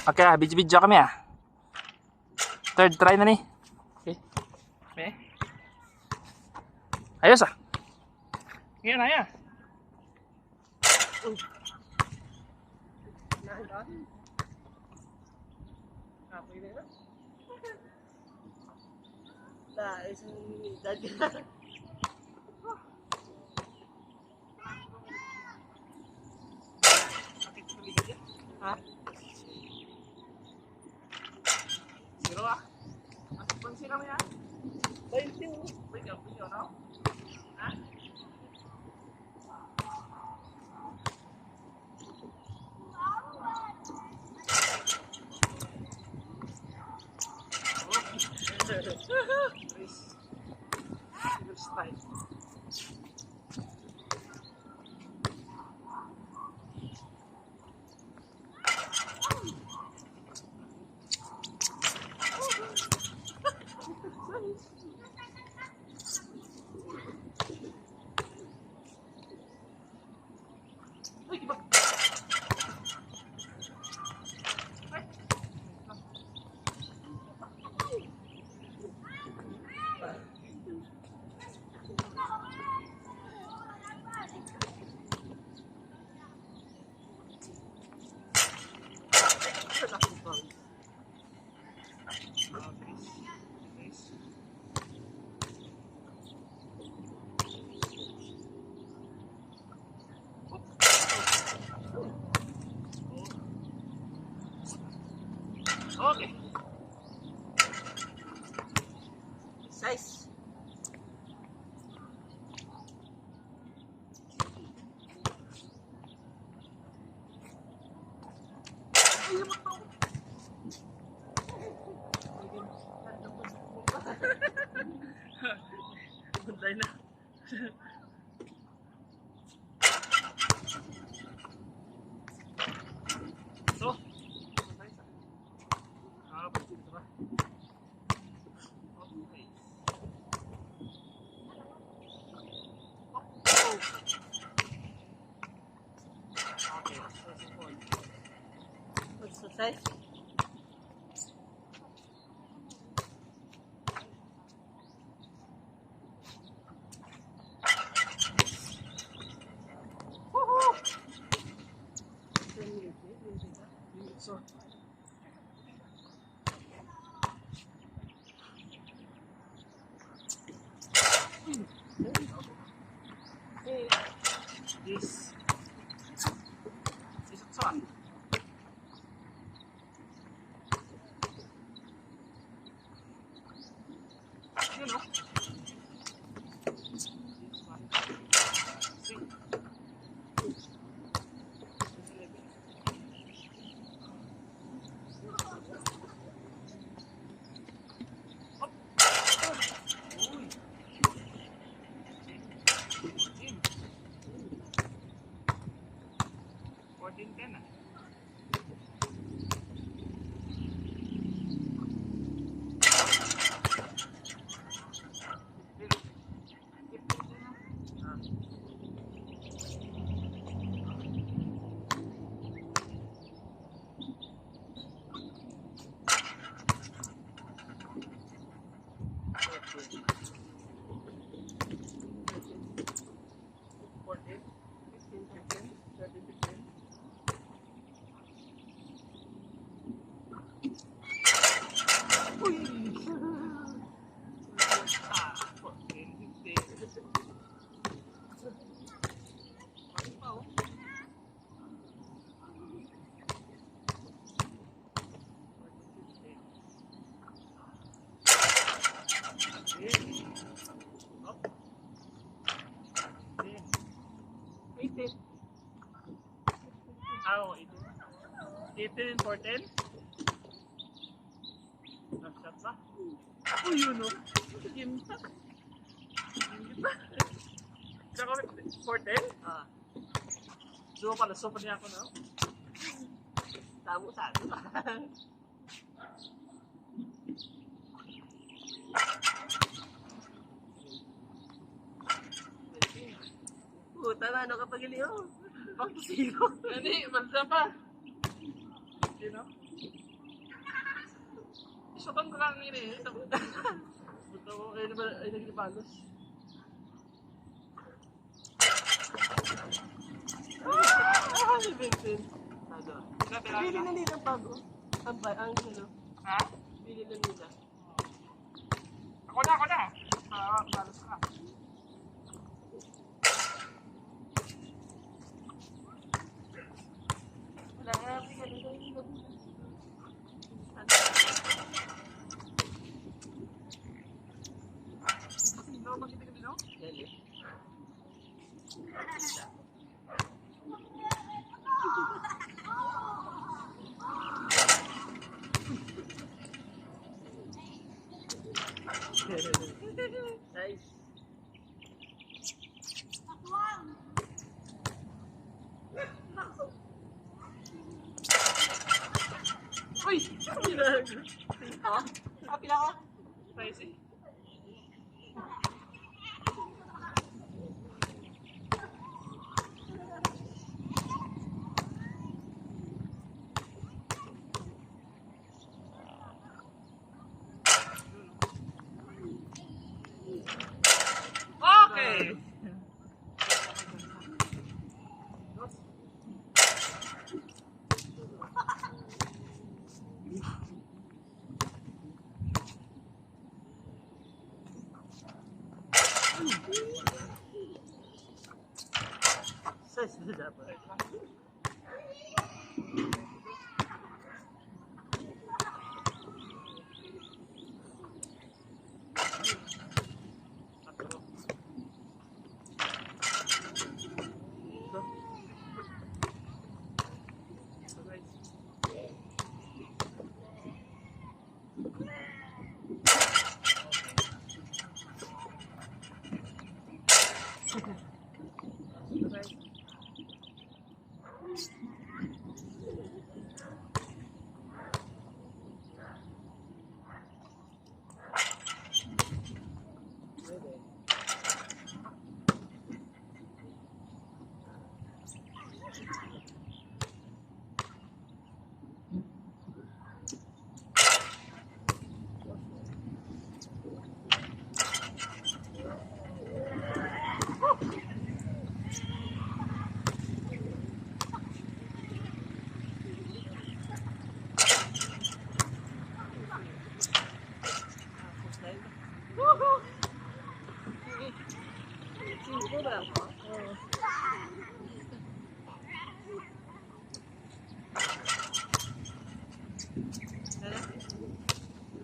Okay, video kami ah. Third try na ni. Okay. Okay. Ayos ah. Ngayon na ya. Zero ah. Pag sila mo yan? 20. Video, no? Ha? Okay. Size. Bunday na. So, what's the size? So, this is a ton. You know, this one. See? Oh, 18 and 14? Nag-shot ba? Oh, yun o. Ginta. Ginta. Saka kami 14? Ah. So pala niya ako na. Tabo sa akin. Puta na, ano kapag iliyo? Bakit sino? Ano eh, mansa pa. Sino? Isukan ko lang ini. Buto ko ay naglipalos. Si Vincent. Bili na nila bago. Ang ano? Ha? Bili na nila. Ako na. Balos ka. Wala nga, sino magkita ka dito? Dali. Nice. Uy! Ha? Kapila ka? Spicy? Okay! Size na dapat.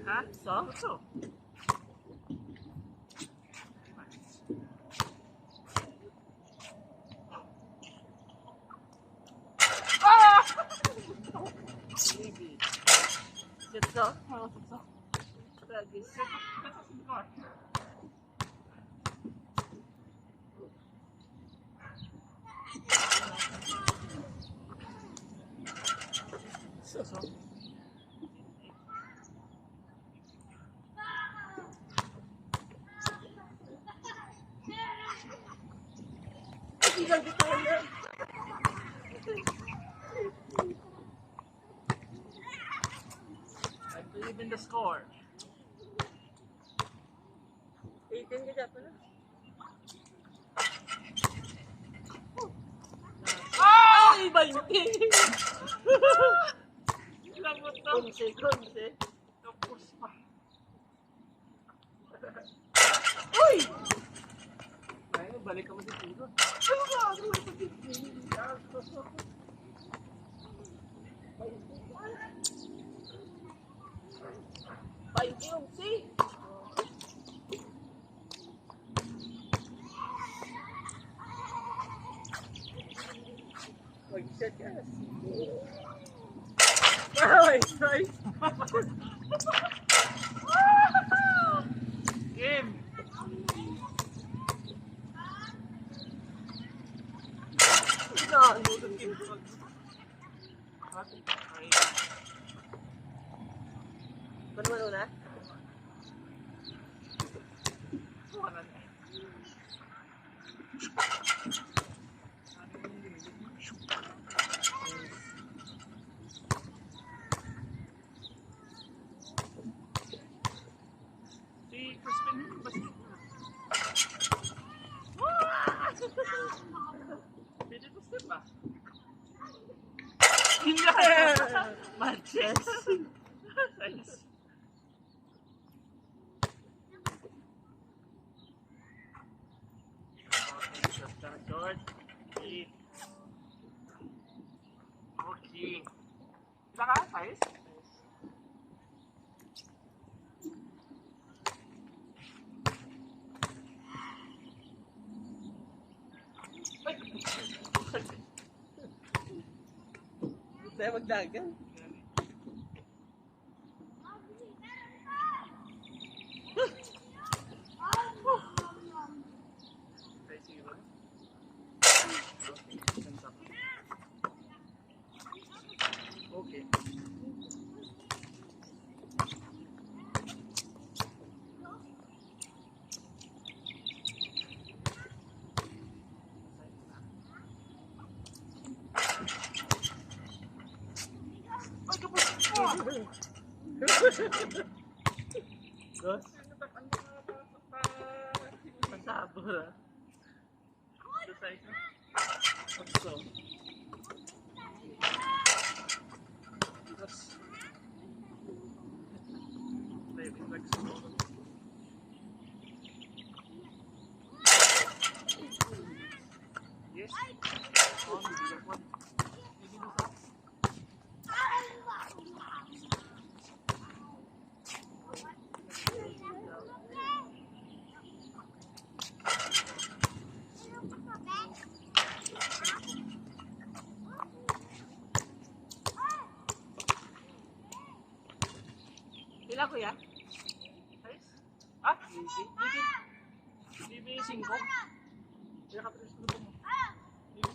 Ha? So? Ah! Baby. Sitso? Oo, sitso. Tragis. So. I believe in the score. 18 ka dyan pala. Ay! 20! Lamot to. Kunse. Tapos pa. Uy! Ay, balik ka mo dito. Ano ba? Ano ba? Baik yung si. Mag-shot ka. Nice. Game. Ano na? Chess. Size. Okay, short ka, short. Okay. Okay. Isa ka, size? Ay! Tayo magdagan. Okay. Ay, kapos! Gus? Pasabor, Ito sa isa. Otso. Gus. Baby, flexible. Yes. Oh, hindi ko. Hindi ko sa. Ilan ko yan? Size? Ah? BB 5. Kaya ka tres grupo mo. BB 5.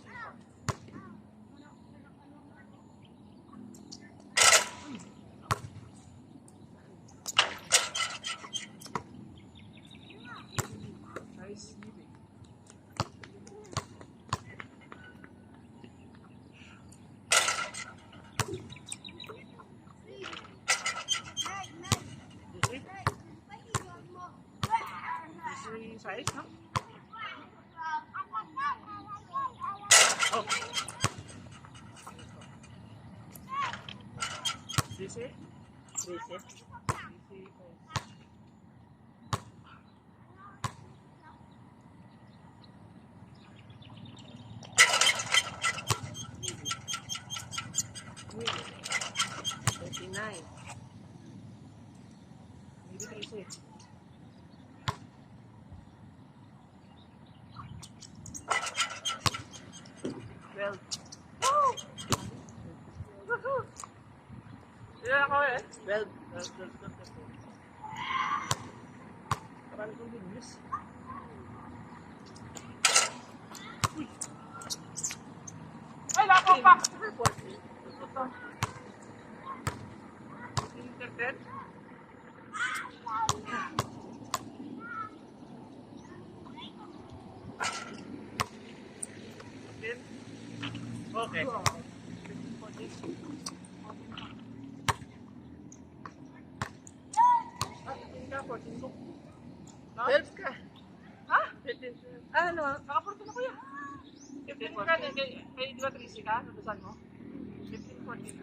Size BB. Size, no? Oh. Sisi? Sisi? Sisi. Maybe 36. Well, woo! Woohoo! Ilan ako eh? 12. 12. Parang kong Julius. Uy! Ay, lako pa! 14. Ito. Internet? Okay. Ka, 14 ko. 12 ka. Ha? 15. Ano? Nakaporto na ko yan. 15 ka, kay di ba 13 ka? Natusan mo? 15, 14.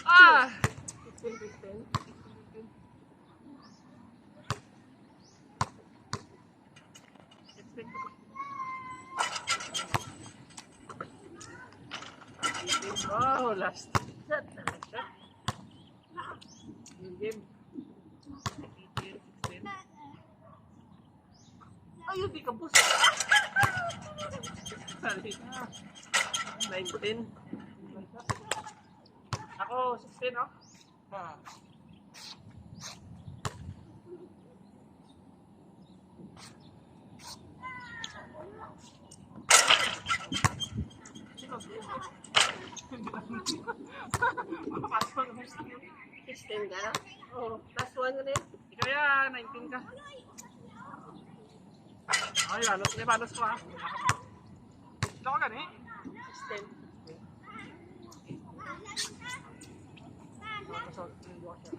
Ah! 15. Wow, last shot. Yung game. 18, 16. Ayun, di ka bus. Sorry. 19. Ako, 16, no? Ha. Papasok naman sa iyo. 16 ka na? Oo. Plus 1 ka na yun? Ikaw yan, 19 ka. Ay, balos ko ha. Ito ka gani? 16. Masok, hindi ko siya.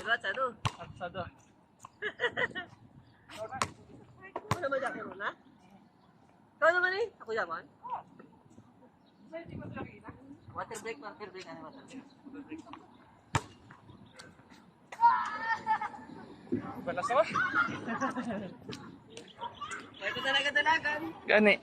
Diba, Sado? Atsado. Ako naman dyan muna. Ikaw naman eh. Ako yaman. Water break. Ano water break? Balas ako. Kaya ko talaga dalagan. Gani.